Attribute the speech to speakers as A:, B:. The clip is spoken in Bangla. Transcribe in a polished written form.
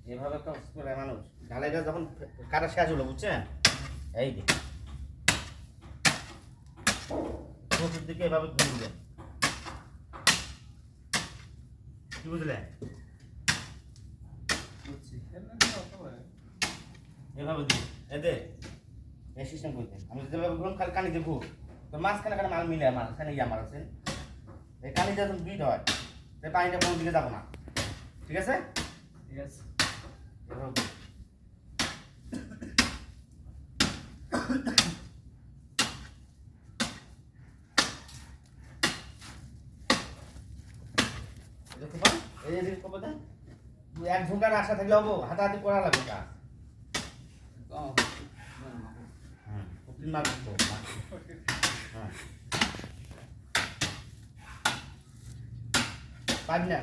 A: এভাবে কাজ করে মানুষ ঢালাইটা যখন কাটা শেষ হলো বুঝছেন এই যে চতুর্দিকে এভাবে ঘুরবেন কি বুঝলেন এভাবে দিন এতে এই সিস্টেম করতেন আমি যেভাবে ঘুরলাম খালি কানি দিয়ে ঘুর তো মাঝখানে কানে মাল মিলে মাঝখানে ইয়া মারাছেন এই কানিটা যখন বিট হয় তাই পানিটা কোনো দিকে যাবো না ঠিক আছে
B: ঠিক আছে
A: এভাবে এই যে কবে দেন এক ঝুঁকার আশা থাকলে হবো হাতাহাতি করা লাগবে কাজ হ্যাঁ পারবি না